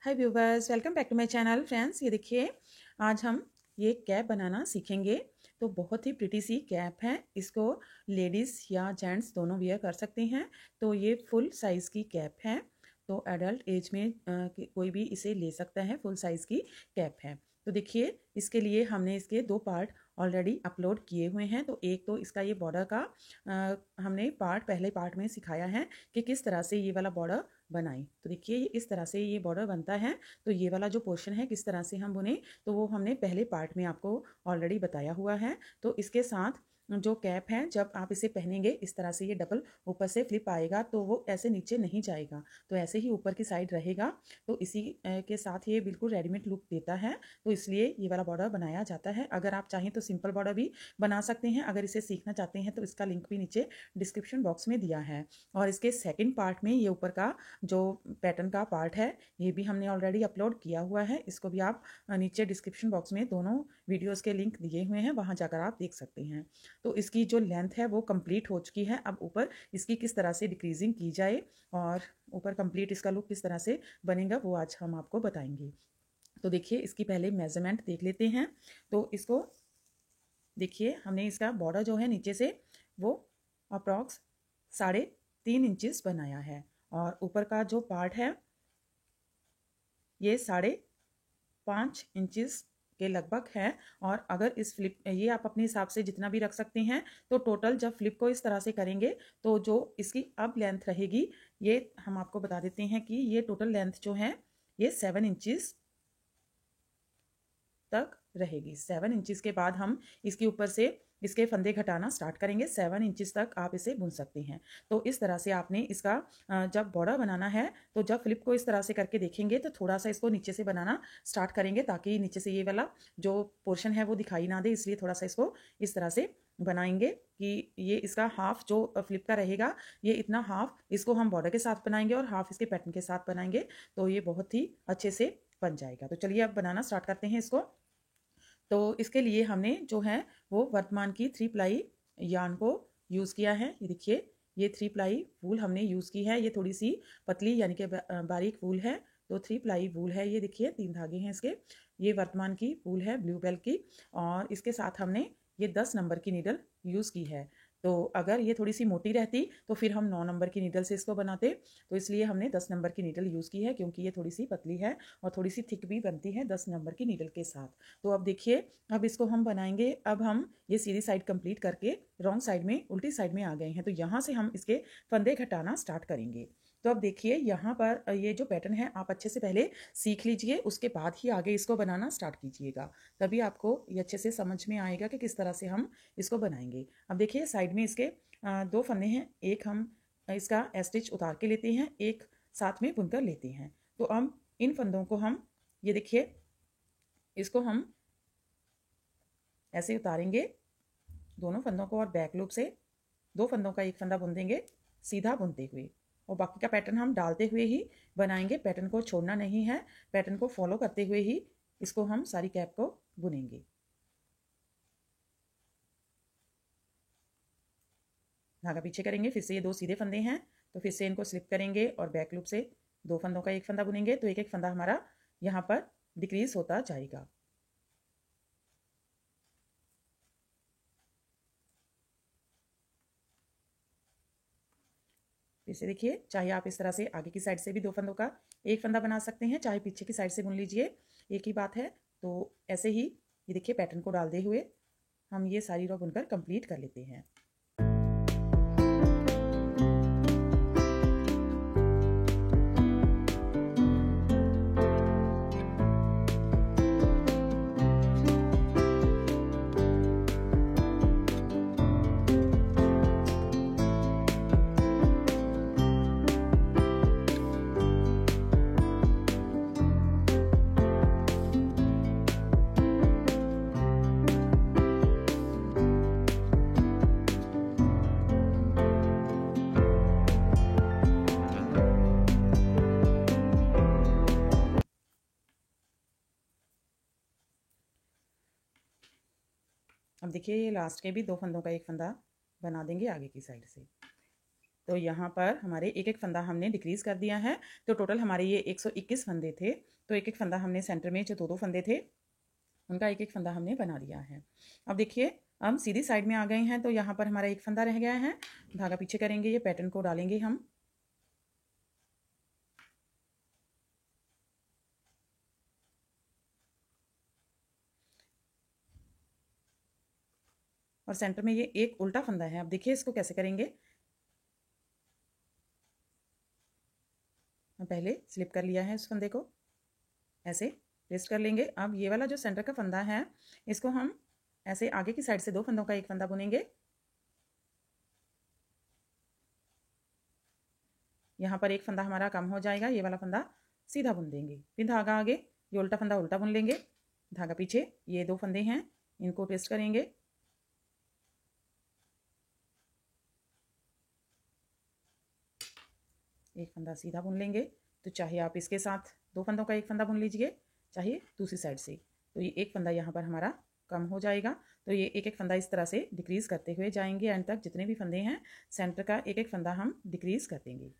Hi viewers, welcome back to my channel. Friends, ये देखिए, आज हम ये कैप बनाना सीखेंगे। तो बहुत ही प्रिटी सी कैप है। इसको लेडीज़ या जेंट्स दोनों वियर कर सकते हैं। तो ये फुल साइज़ की कैप है। तो एडल्ट एज में कोई भी इसे ले सकता है। फुल साइज़ की कैप है। तो देखिए, इसके लिए हमने इसके दो पार्ट ऑलरेडी अपलोड किए हुए हैं। तो एक तो इसका ये बॉर्डर का हमने पहले पार्ट में सिखाया है कि किस तरह से ये वाला बॉर्डर बनाएं। तो देखिए, ये इस तरह से ये बॉर्डर बनता है। तो ये वाला जो पोर्शन है किस तरह से हम बुने, तो वो हमने पहले पार्ट में आपको ऑलरेडी बताया हुआ है। तो इसके साथ जो कैप है, जब आप इसे पहनेंगे इस तरह से ये डबल ऊपर से फ्लिप आएगा, तो वो ऐसे नीचे नहीं जाएगा, तो ऐसे ही ऊपर की साइड रहेगा। तो इसी के साथ ये बिल्कुल रेडीमेड लुक देता है। तो इसलिए ये वाला बॉर्डर बनाया जाता है। अगर आप चाहें तो सिंपल बॉर्डर भी बना सकते हैं। अगर इसे सीखना चाहते हैं तो इसका लिंक भी नीचे डिस्क्रिप्शन बॉक्स में दिया है। और इसके सेकेंड पार्ट में ये ऊपर का जो पैटर्न का पार्ट है, ये भी हमने ऑलरेडी अपलोड किया हुआ है। इसको भी आप नीचे डिस्क्रिप्शन बॉक्स में दोनों वीडियोस के लिंक दिए हुए हैं, वहां जाकर आप देख सकते हैं। तो इसकी जो लेंथ है वो कंप्लीट हो चुकी है। अब ऊपर इसकी किस तरह से डिक्रीजिंग की जाए और ऊपर कंप्लीट इसका लुक किस तरह से बनेगा, वो आज हम आपको बताएंगे। तो देखिए, इसकी पहले मेजरमेंट देख लेते हैं। तो इसको देखिए, हमने इसका बॉर्डर जो है नीचे से वो अप्रॉक्स 3.5 इंचेस बनाया है। और ऊपर का जो पार्ट है ये 5.5 इंचेस के लगभग है। और अगर इस फ्लिप, ये आप अपने हिसाब से जितना भी रख सकते हैं। तो टोटल जब फ्लिप को इस तरह से करेंगे तो जो इसकी अब लेंथ रहेगी, ये हम आपको बता देते हैं कि ये टोटल लेंथ जो है ये 7 इंचेस तक रहेगी। 7 इंचेस के बाद हम इसके ऊपर से इसके फंदे घटाना स्टार्ट करेंगे। 7 इंचेस तक आप इसे बुन सकते हैं। तो इस तरह से आपने इसका जब बॉर्डर बनाना है, तो जब फ्लिप को इस तरह से करके देखेंगे तो थोड़ा सा इसको नीचे से बनाना स्टार्ट करेंगे, ताकि नीचे से ये वाला जो पोर्शन है वो दिखाई ना दे। इसलिए थोड़ा सा इसको इस तरह से बनाएंगे कि ये इसका हाफ जो फ्लिप का रहेगा, ये इतना हाफ इसको हम बॉर्डर के साथ बनाएंगे और हाफ इसके पैटर्न के साथ बनाएंगे। तो ये बहुत ही अच्छे से बन जाएगा। तो चलिए अब बनाना स्टार्ट करते हैं इसको। तो इसके लिए हमने जो है वो वर्तमान की 3 प्लाई यार्न को यूज़ किया है। ये देखिए, ये 3 प्लाई वूल हमने यूज़ की है। ये थोड़ी सी पतली यानी कि बारीक वूल है। तो 3 प्लाई वूल है। ये देखिए, 3 धागे हैं इसके। ये वर्तमान की वूल है, ब्लू बेल की। और इसके साथ हमने ये 10 नंबर की नीडल यूज़ की है। तो अगर ये थोड़ी सी मोटी रहती तो फिर हम 9 नंबर की नीडल से इसको बनाते। तो इसलिए हमने 10 नंबर की नीडल यूज़ की है, क्योंकि ये थोड़ी सी पतली है और थोड़ी सी थिक भी बनती है 10 नंबर की नीडल के साथ। तो अब देखिए, अब इसको हम बनाएंगे। अब हम ये सीधी साइड कंप्लीट करके रॉन्ग साइड में, उल्टी साइड में आ गए हैं। तो यहाँ से हम इसके फंदे घटाना स्टार्ट करेंगे। तो अब देखिए, यहाँ पर ये जो पैटर्न है आप अच्छे से पहले सीख लीजिए, उसके बाद ही आगे इसको बनाना स्टार्ट कीजिएगा। तभी आपको ये अच्छे से समझ में आएगा कि किस तरह से हम इसको बनाएंगे। अब देखिए, साइड में इसके 2 फंदे हैं। एक हम इसका स्टिच उतार के लेते हैं, एक साथ में बुनकर लेते हैं। तो अब इन फंदों को हम, ये देखिए, इसको हम ऐसे उतारेंगे दोनों फंदों को, और बैक लूप से 2 फंदों का एक फंदा बुन देंगे सीधा बुनते हुए। और बाकी का पैटर्न हम डालते हुए ही बनाएंगे। पैटर्न को छोड़ना नहीं है, पैटर्न को फॉलो करते हुए ही इसको हम सारी कैप को बुनेंगे। धागा पीछे करेंगे, फिर से ये 2 सीधे फंदे हैं, तो फिर से इनको स्लिप करेंगे और बैक लूप से 2 फंदों का एक फंदा बुनेंगे। तो एक एक फंदा हमारा यहाँ पर डिक्रीज होता जाएगा। फिर से देखिए, चाहे आप इस तरह से आगे की साइड से भी 2 फंदों का एक फंदा बना सकते हैं, चाहे पीछे की साइड से बुन लीजिए, एक ही बात है। तो ऐसे ही ये देखिए, पैटर्न को डालते हुए हम ये सारी रो बुनकर कंप्लीट कर लेते हैं। अब देखिए, ये लास्ट के भी 2 फंदों का एक फंदा बना देंगे आगे की साइड से। तो यहाँ पर हमारे एक एक फंदा हमने डिक्रीज़ कर दिया है। तो टोटल हमारे ये 121 फंदे थे। तो एक एक फंदा हमने सेंटर में जो दो दो फंदे थे उनका एक एक फंदा हमने बना दिया है। अब देखिए हम सीधी साइड में आ गए हैं। तो यहाँ पर हमारा एक फंदा रह गया है। धागा पीछे करेंगे, ये पैटर्न को डालेंगे हम। और सेंटर में ये एक उल्टा फंदा है। अब देखिए इसको कैसे करेंगे। हम पहले स्लिप कर लिया है उस फंदे को, ऐसे ट्विस्ट कर लेंगे। अब ये वाला जो सेंटर का फंदा है इसको हम ऐसे आगे की साइड से दो फंदों का एक फंदा बुनेंगे। यहाँ पर एक फंदा हमारा कम हो जाएगा, ये वाला फंदा सीधा बुन देंगे। फिर धागा आगे, ये उल्टा फंदा उल्टा बुन लेंगे। धागा पीछे, ये दो फंदे हैं इनको ट्विस्ट करेंगे। एक फंदा सीधा बुन लेंगे। तो चाहे आप इसके साथ दो फंदों का एक फंदा बुन लीजिए, चाहे दूसरी साइड से। तो ये एक फंदा यहाँ पर हमारा कम हो जाएगा। तो ये एक एक फंदा इस तरह से डिक्रीज़ करते हुए जाएंगे एंड तक। जितने भी फंदे हैं सेंटर का एक एक फंदा हम डिक्रीज़ कर देंगे।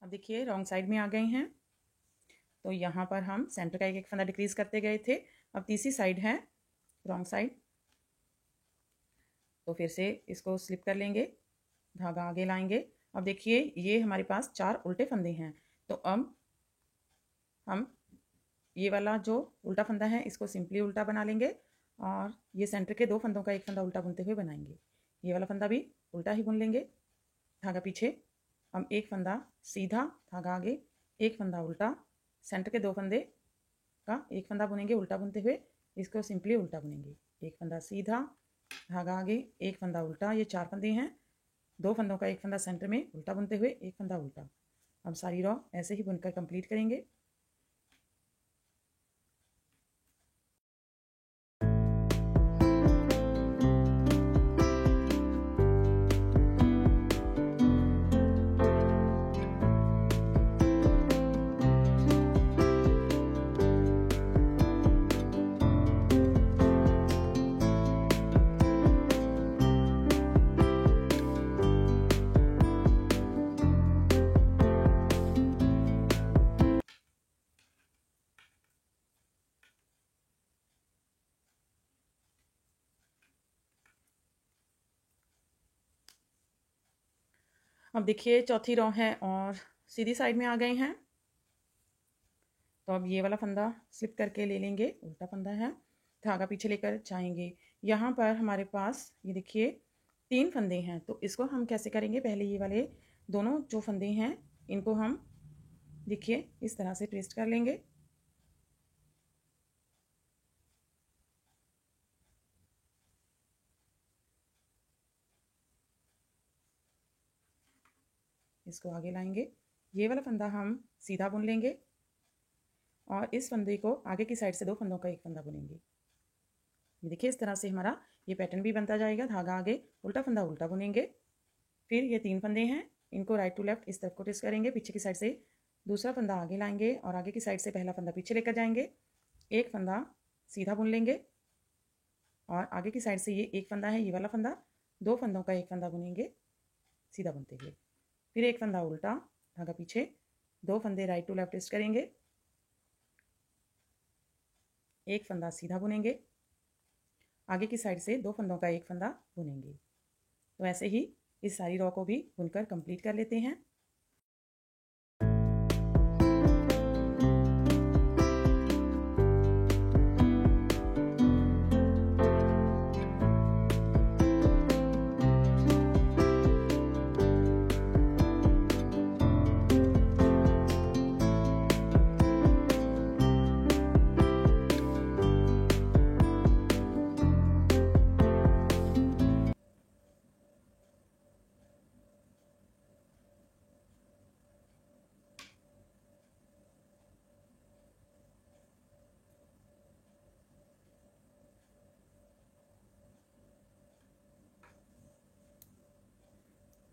अब देखिए रॉन्ग साइड में आ गए हैं। तो यहाँ पर हम सेंटर का एक एक फंदा डिक्रीज़ करते गए थे। अब तीसरी साइड है रॉन्ग साइड। तो फिर से इसको स्लिप कर लेंगे, धागा आगे लाएंगे। अब देखिए ये हमारे पास चार उल्टे फंदे हैं। तो अब हम ये वाला जो उल्टा फंदा है इसको सिंपली उल्टा बना लेंगे और ये सेंटर के दो फंदों का एक फंदा उल्टा बुनते हुए बनाएंगे। ये वाला फंदा भी उल्टा ही बुन लेंगे। धागा पीछे, हम एक फंदा सीधा, धागा आगे, एक फंदा उल्टा, सेंटर के दो फंदे का एक फंदा बुनेंगे उल्टा बुनते हुए। इसको सिंपली उल्टा बुनेंगे। एक फंदा सीधा, धागा आगे, एक फंदा उल्टा। ये चार फंदे हैं, दो फंदों का एक फंदा सेंटर में उल्टा बुनते हुए, एक फंदा उल्टा। अब सारी रॉ ऐसे ही बुनकर कंप्लीट करेंगे। अब देखिए चौथी रो है और सीधी साइड में आ गए हैं। तो अब ये वाला फंदा स्लिप करके ले लेंगे, उल्टा फंदा है, धागा पीछे लेकर जाएंगे। यहाँ पर हमारे पास ये देखिए तीन फंदे हैं। तो इसको हम कैसे करेंगे, पहले ये वाले दोनों जो फंदे हैं इनको हम देखिए इस तरह से ट्विस्ट कर लेंगे। इसको आगे लाएंगे, ये वाला फंदा हम सीधा बुन लेंगे और इस फंदे को आगे की साइड से दो फंदों का एक फंदा बुनेंगे। ये देखिए इस तरह से हमारा ये पैटर्न भी बनता जाएगा। धागा आगे, उल्टा फंदा उल्टा बुनेंगे। फिर ये तीन फंदे हैं, इनको राइट टू लेफ्ट इस तरफ को ट्विस्ट करेंगे। पीछे की साइड से दूसरा फंदा आगे लाएंगे और आगे की साइड से पहला फंदा पीछे लेकर जाएंगे। एक फंदा सीधा बुन लेंगे और आगे की साइड से ये एक फंदा है, ये वाला फंदा, दो फंदों का एक फंदा बुनेंगे सीधा बुनते हुए। फिर एक फंदा उल्टा, धागा पीछे, दो फंदे राइट टू लेफ्ट ट्विस्ट करेंगे, एक फंदा सीधा बुनेंगे, आगे की साइड से दो फंदों का एक फंदा बुनेंगे। तो ऐसे ही इस सारी रॉ को भी बुनकर कंप्लीट कर लेते हैं।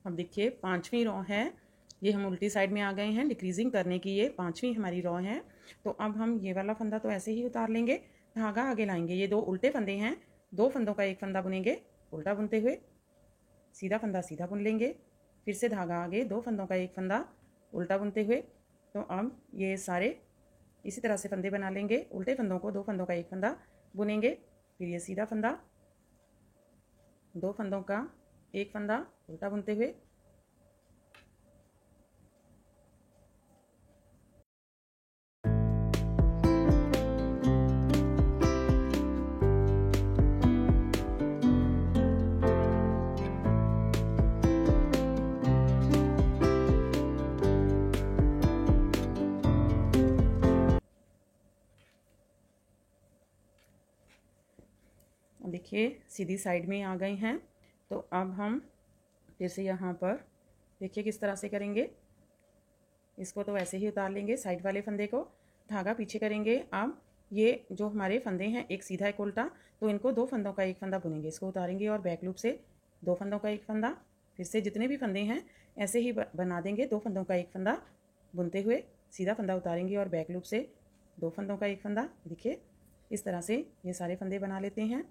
अब देखिए 5वीं रो है, ये हम उल्टी साइड में आ गए हैं। डिक्रीजिंग करने की ये 5वीं हमारी रो है। तो अब हम ये वाला फंदा तो ऐसे ही उतार लेंगे, धागा आगे लाएंगे। ये 2 उल्टे फंदे हैं, 2 फंदों का एक फंदा बुनेंगे उल्टा बुनते हुए, सीधा फंदा सीधा बुन लेंगे, फिर से धागा आगे, 2 फंदों का एक फंदा उल्टा बुनते हुए। तो अब ये सारे इसी तरह से फंदे बना लेंगे। उल्टे फंदों को 2 फंदों का एक फंदा बुनेंगे, फिर ये सीधा फंदा, 2 फंदों का एक फंदा उल्टा बुनते हुए। देखिए सीधी साइड में आ गए हैं। तो अब हम फिर से यहाँ पर देखिए किस तरह से करेंगे। इसको तो वैसे ही उतार लेंगे, साइड वाले फंदे को धागा पीछे करेंगे। अब ये जो हमारे फंदे हैं, एक सीधा एक उल्टा, तो इनको 2 फंदों का एक फंदा बुनेंगे। इसको उतारेंगे और बैक लूप से 2 फंदों का एक फंदा, फिर से जितने भी फंदे हैं ऐसे ही बना देंगे। 2 फंदों का एक फंदा बुनते हुए सीधा फंदा उतारेंगे और बैक लूप से 2 फंदों का एक फंदा। देखिए इस तरह से ये सारे फंदे बना लेते हैं।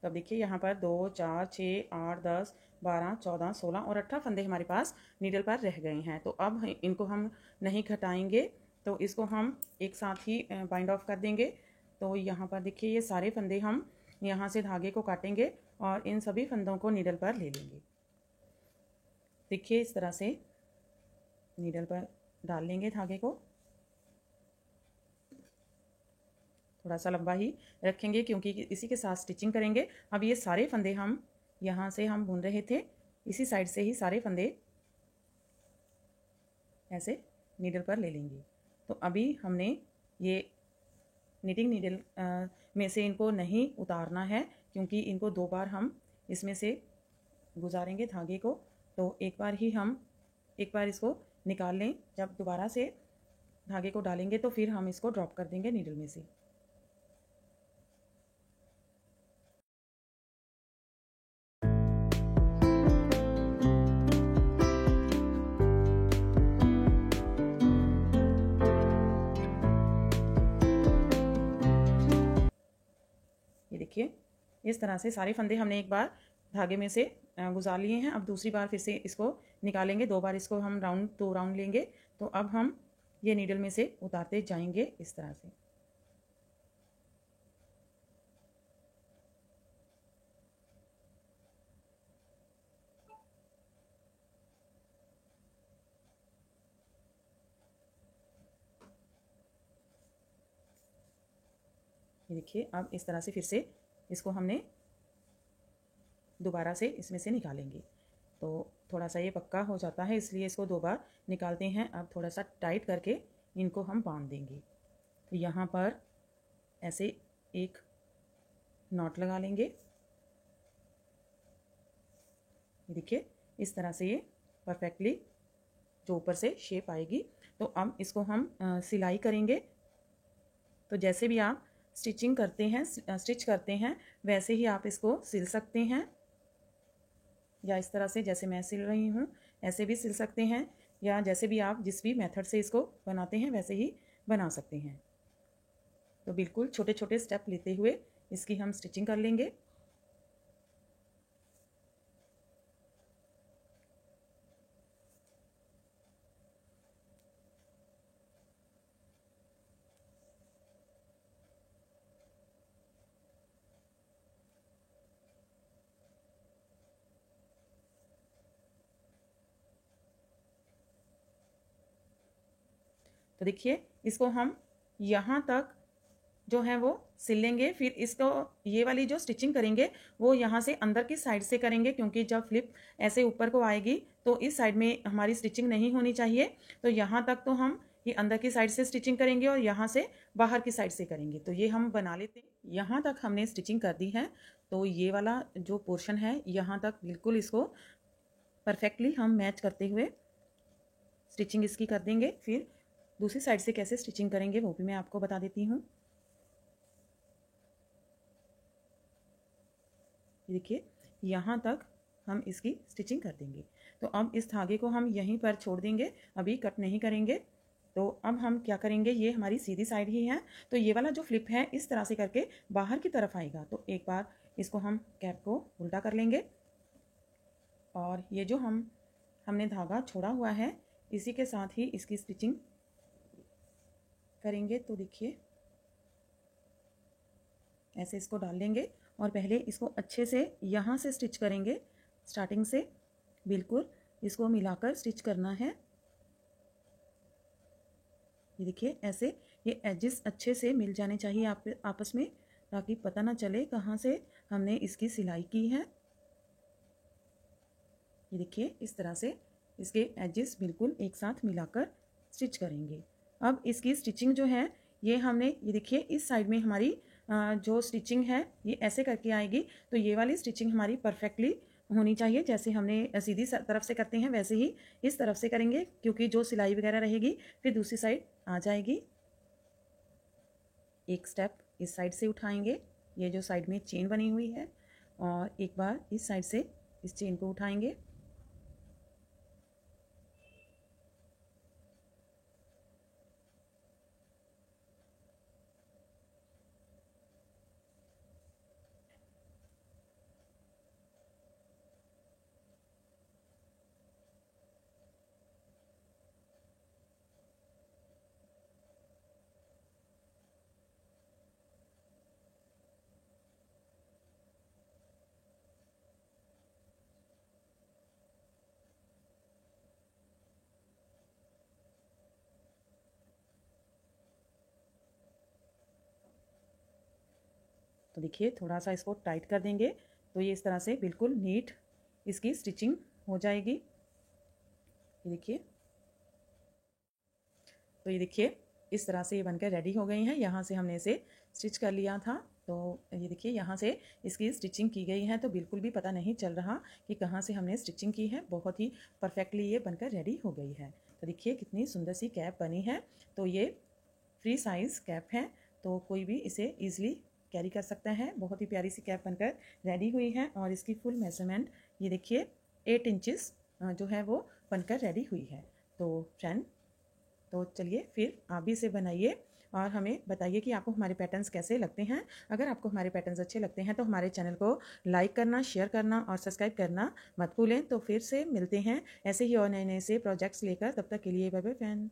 तो अब देखिए यहाँ पर 2, 4, 6, 8, 10, 12, 14, 16 और 18 फंदे हमारे पास नीडल पर रह गए हैं। तो अब इनको हम नहीं घटाएंगे, तो इसको हम एक साथ ही बाइंड ऑफ कर देंगे। तो यहाँ पर देखिए ये सारे फंदे हम यहाँ से धागे को काटेंगे और इन सभी फंदों को नीडल पर ले लेंगे। देखिए इस तरह से नीडल पर डाल लेंगे धागे को, थोड़ा सा लंबा ही रखेंगे क्योंकि इसी के साथ स्टिचिंग करेंगे। अब ये सारे फंदे हम यहाँ से हम बुन रहे थे, इसी साइड से ही सारे फंदे ऐसे नीडल पर ले लेंगे। तो अभी हमने ये निटिंग नीडल में से इनको नहीं उतारना है, क्योंकि इनको 2 बार हम इसमें से गुजारेंगे धागे को। तो एक बार इसको निकाल लें। जब दोबारा से धागे को डालेंगे तो फिर हम इसको ड्रॉप कर देंगे नीडल में से। ये देखिए इस तरह से सारे फंदे हमने एक बार धागे में से गुजार लिए हैं। अब दूसरी बार फिर से इसको निकालेंगे, 2 बार इसको हम 2 राउंड लेंगे। तो अब हम ये नीडल में से उतारते जाएंगे इस तरह से। ये देखिए अब इस तरह से फिर से इसको हमने दोबारा से इसमें से निकालेंगे। तो थोड़ा सा ये पक्का हो जाता है, इसलिए इसको 2 बार निकालते हैं। अब थोड़ा सा टाइट करके इनको हम बांध देंगे। तो यहाँ पर ऐसे एक नॉट लगा लेंगे। देखिए इस तरह से ये परफेक्टली जो ऊपर से शेप आएगी। तो अब इसको हम सिलाई करेंगे। तो जैसे भी आप स्टिच करते हैं वैसे ही आप इसको सिल सकते हैं, या इस तरह से जैसे मैं सिल रही हूँ ऐसे भी सिल सकते हैं, या जैसे भी आप जिस भी मेथड से इसको बनाते हैं वैसे ही बना सकते हैं। तो बिल्कुल छोटे छोटे स्टेप लेते हुए इसकी हम स्टिचिंग कर लेंगे। तो देखिए इसको हम यहाँ तक जो है वो सिल लेंगे। फिर इसको ये वाली जो स्टिचिंग करेंगे वो यहाँ से अंदर की साइड से करेंगे, क्योंकि जब फ्लिप ऐसे ऊपर को आएगी तो इस साइड में हमारी स्टिचिंग नहीं होनी चाहिए। तो यहाँ तक तो हम ये अंदर की साइड से स्टिचिंग करेंगे और यहाँ से बाहर की साइड से करेंगे। तो ये हम बना लेते हैं। यहाँ तक हमने स्टिचिंग कर दी है, तो ये वाला जो पोर्शन है यहाँ तक बिल्कुल इसको परफेक्टली हम मैच करते हुए स्टिचिंग इसकी कर देंगे। फिर दूसरी साइड से कैसे स्टिचिंग करेंगे वो भी मैं आपको बता देती हूँ। देखिए यहाँ तक हम इसकी स्टिचिंग कर देंगे। तो अब इस धागे को हम यहीं पर छोड़ देंगे, अभी कट नहीं करेंगे। तो अब हम क्या करेंगे, ये हमारी सीधी साइड ही है, तो ये वाला जो फ्लिप है इस तरह से करके बाहर की तरफ आएगा। तो एक बार इसको हम कैप को उल्टा कर लेंगे और ये जो हमने धागा छोड़ा हुआ है इसी के साथ ही इसकी स्टिचिंग करेंगे। तो देखिए ऐसे इसको डाल लेंगे और पहले इसको अच्छे से यहाँ से स्टिच करेंगे, स्टार्टिंग से बिल्कुल इसको मिलाकर स्टिच करना है। ये देखिए ऐसे ये एजेस अच्छे से मिल जाने चाहिए आपस में, ताकि पता ना चले कहाँ से हमने इसकी सिलाई की है। ये देखिए इस तरह से इसके एजेस बिल्कुल एक साथ मिलाकर स्टिच करेंगे। अब इसकी स्टिचिंग जो है ये हमने, ये देखिए इस साइड में हमारी जो स्टिचिंग है ये ऐसे करके आएगी। तो ये वाली स्टिचिंग हमारी परफेक्टली होनी चाहिए, जैसे हमने सीधी तरफ से करते हैं वैसे ही इस तरफ से करेंगे, क्योंकि जो सिलाई वगैरह रहेगी फिर दूसरी साइड आ जाएगी। एक स्टेप इस साइड से उठाएंगे, ये जो साइड में चेन बनी हुई है, और एक बार इस साइड से इस चेन को उठाएंगे। तो देखिए थोड़ा सा इसको टाइट कर देंगे, तो ये इस तरह से बिल्कुल नीट इसकी स्टिचिंग हो जाएगी। ये देखिए, तो ये देखिए इस तरह से ये बनकर रेडी हो गई हैं। यहाँ से हमने इसे स्टिच कर लिया था, तो ये देखिए यहाँ से इसकी स्टिचिंग की गई है, तो बिल्कुल भी पता नहीं चल रहा कि कहाँ से हमने स्टिचिंग की है। बहुत ही परफेक्टली ये बनकर रेडी हो गई है। तो देखिए कितनी सुंदर सी कैप बनी है। तो ये फ्री साइज़ कैप है, तो कोई भी इसे ईजिली कैरी कर सकता है। बहुत ही प्यारी सी कैप बनकर रेडी हुई है, और इसकी फुल मेजरमेंट ये देखिए 8 इंचेस जो है वो बनकर रेडी हुई है। तो फ्रेंड, तो चलिए फिर आप भी इसे बनाइए और हमें बताइए कि आपको हमारे पैटर्न्स कैसे लगते हैं। अगर आपको हमारे पैटर्न्स अच्छे लगते हैं तो हमारे चैनल को लाइक करना, शेयर करना और सब्सक्राइब करना मत भूलें। तो फिर से मिलते हैं ऐसे ही और नए नए से प्रोजेक्ट्स लेकर। तब तक के लिए बाय बाय फ्रेंड।